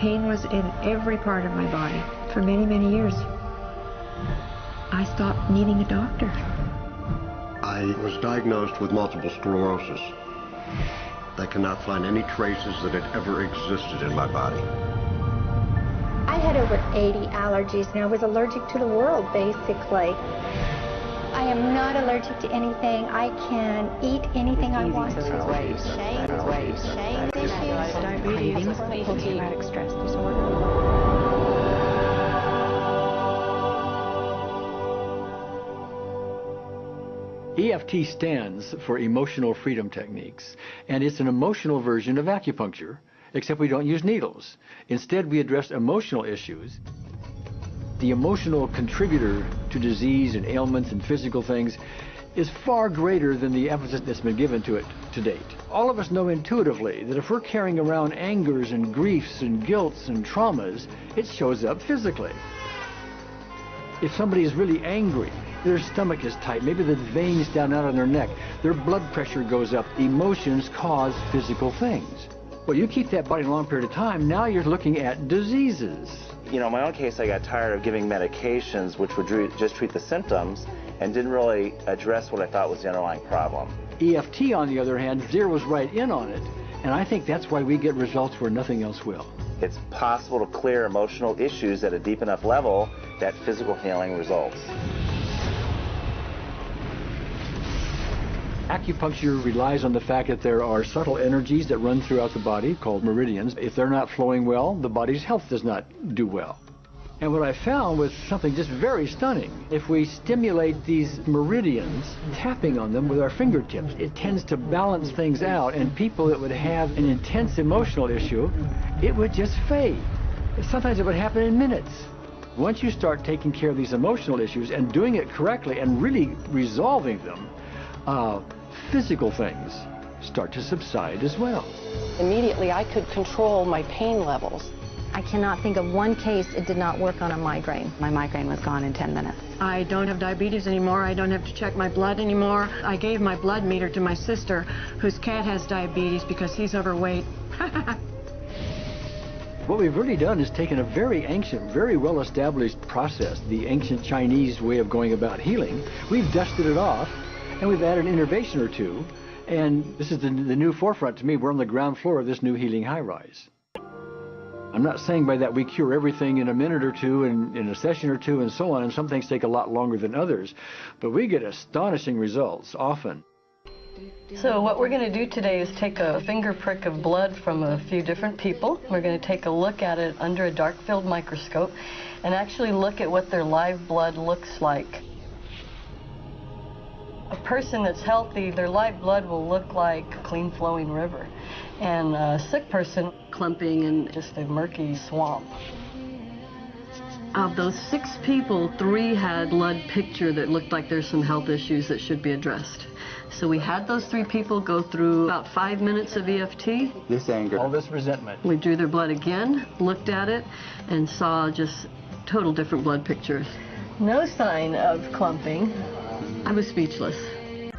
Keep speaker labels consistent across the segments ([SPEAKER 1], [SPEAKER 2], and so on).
[SPEAKER 1] pain was in every part of my body for many, many years. I stopped needing a doctor.
[SPEAKER 2] I was diagnosed with multiple sclerosis. They cannot find any traces that it ever existed in my body.
[SPEAKER 3] I had over 80 allergies, and I was allergic to the world, basically. I am not allergic to anything. I can eat anything I want to.
[SPEAKER 4] Diabetes, post-traumatic stress disorder.
[SPEAKER 5] EFT stands for Emotional Freedom Techniques, and it's an emotional version of acupuncture, except we don't use needles. Instead, we address emotional issues. The emotional contributor to disease and ailments and physical things is far greater than the emphasis that's been given to it to date. All of us know intuitively that if we're carrying around angers and griefs and guilts and traumas, it shows up physically. If somebody is really angry, their stomach is tight, maybe the veins down out on their neck, their blood pressure goes up. Emotions cause physical things. Well, you keep that body a long period of time, now you're looking at diseases.
[SPEAKER 6] You know, in my own case, I got tired of giving medications which would just treat the symptoms and didn't really address what I thought was the underlying problem.
[SPEAKER 5] EFT, on the other hand, zeroes right in on it, and I think that's why we get results where nothing else will.
[SPEAKER 6] It's possible to clear emotional issues at a deep enough level that physical healing results.
[SPEAKER 5] Acupuncture relies on the fact that there are subtle energies that run throughout the body called meridians. If they're not flowing well, the body's health does not do well. And what I found was something just very stunning. If we stimulate these meridians, tapping on them with our fingertips, it tends to balance things out, and people that would have an intense emotional issue, it would just fade. Sometimes it would happen in minutes. Once you start taking care of these emotional issues and doing it correctly and really resolving them, physical things start to subside as well.
[SPEAKER 4] Immediately, I could control my pain levels.
[SPEAKER 7] I cannot think of one case it did not work on a migraine. My migraine was gone in 10 minutes.
[SPEAKER 1] I don't have diabetes anymore. I don't have to check my blood anymore. I gave my blood meter to my sister, whose cat has diabetes because he's overweight.
[SPEAKER 5] What we've really done is taken a very ancient, very well-established process, the ancient Chinese way of going about healing. We've dusted it off, and we've added an innovation or two, and this is the new forefront to me. We're on the ground floor of this new healing high-rise. I'm not saying by that we cure everything in a minute or two, and in a session or two, and so on, and some things take a lot longer than others, but we get astonishing results often.
[SPEAKER 8] So what we're going to do today is take a finger prick of blood from a few different people. We're going to take a look at it under a dark field microscope and actually look at what their live blood looks like. A person that's healthy, their live blood will look like a clean flowing river, and a sick person clumping in just a murky swamp. Of those 6 people, 3 had blood picture that looked like there's some health issues that should be addressed. So we had those 3 people go through about 5 minutes of EFT.
[SPEAKER 5] This anger, all this resentment.
[SPEAKER 8] We drew their blood again, looked at it, and saw just total different blood pictures. No sign of clumping. I was speechless.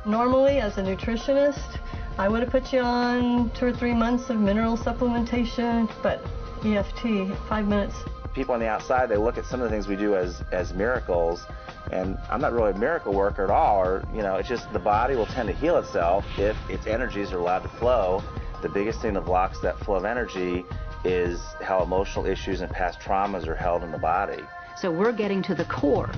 [SPEAKER 8] Normally, as a nutritionist, I would have put you on 2 or 3 months of mineral supplementation, but EFT, 5 minutes.
[SPEAKER 6] People on the outside, they look at some of the things we do as miracles, and I'm not really a miracle worker at all, or, you know, it's just the body will tend to heal itself if its energies are allowed to flow. The biggest thing that blocks that flow of energy is how emotional issues and past traumas are held in the body.
[SPEAKER 7] So we're getting to the core.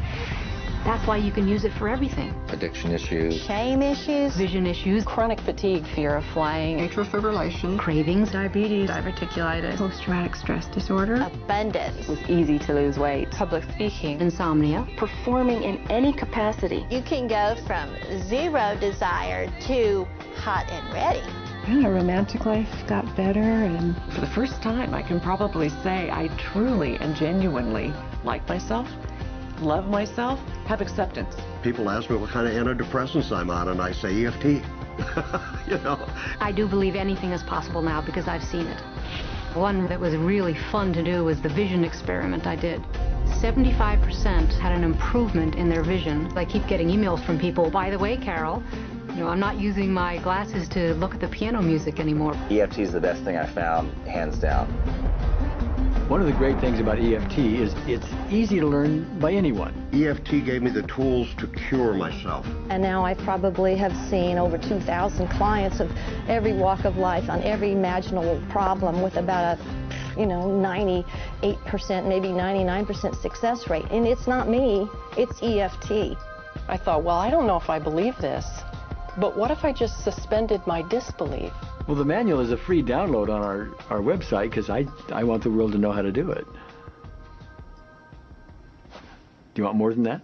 [SPEAKER 7] That's why you can use it for everything.
[SPEAKER 9] Addiction issues.
[SPEAKER 7] Shame issues. Vision issues.
[SPEAKER 4] Chronic fatigue, fear of flying,
[SPEAKER 1] Atrial fibrillation.
[SPEAKER 7] Cravings.
[SPEAKER 1] Diabetes. Diverticulitis.
[SPEAKER 7] Post-traumatic stress disorder.
[SPEAKER 3] Abundance.
[SPEAKER 4] it was easy to lose weight, public speaking,
[SPEAKER 7] Insomnia.
[SPEAKER 4] performing in any capacity.
[SPEAKER 3] You can go from 0 desire to hot and ready.
[SPEAKER 10] My romantic life got better, and
[SPEAKER 11] for the first time, I can probably say I truly and genuinely like myself, love myself, have acceptance.
[SPEAKER 2] People ask me what kind of antidepressants I'm on, and I say EFT. You know.
[SPEAKER 7] I do believe anything is possible now because I've seen it. One that was really fun to do was the vision experiment I did. 75% had an improvement in their vision. I keep getting emails from people, by the way, Carol, you know, I'm not using my glasses to look at the piano music anymore.
[SPEAKER 6] EFT is the best thing I found, hands down.
[SPEAKER 5] One of the great things about EFT is it's easy to learn by anyone.
[SPEAKER 2] EFT gave me the tools to cure myself.
[SPEAKER 9] And now I probably have seen over 2,000 clients of every walk of life on every imaginable problem with about a 98%, maybe 99% success rate. And it's not me, it's EFT.
[SPEAKER 4] I thought, well, I don't know if I believe this, but what if I just suspended my disbelief?
[SPEAKER 5] Well, the manual is a free download on our website because I want the world to know how to do it. Do you want more than that?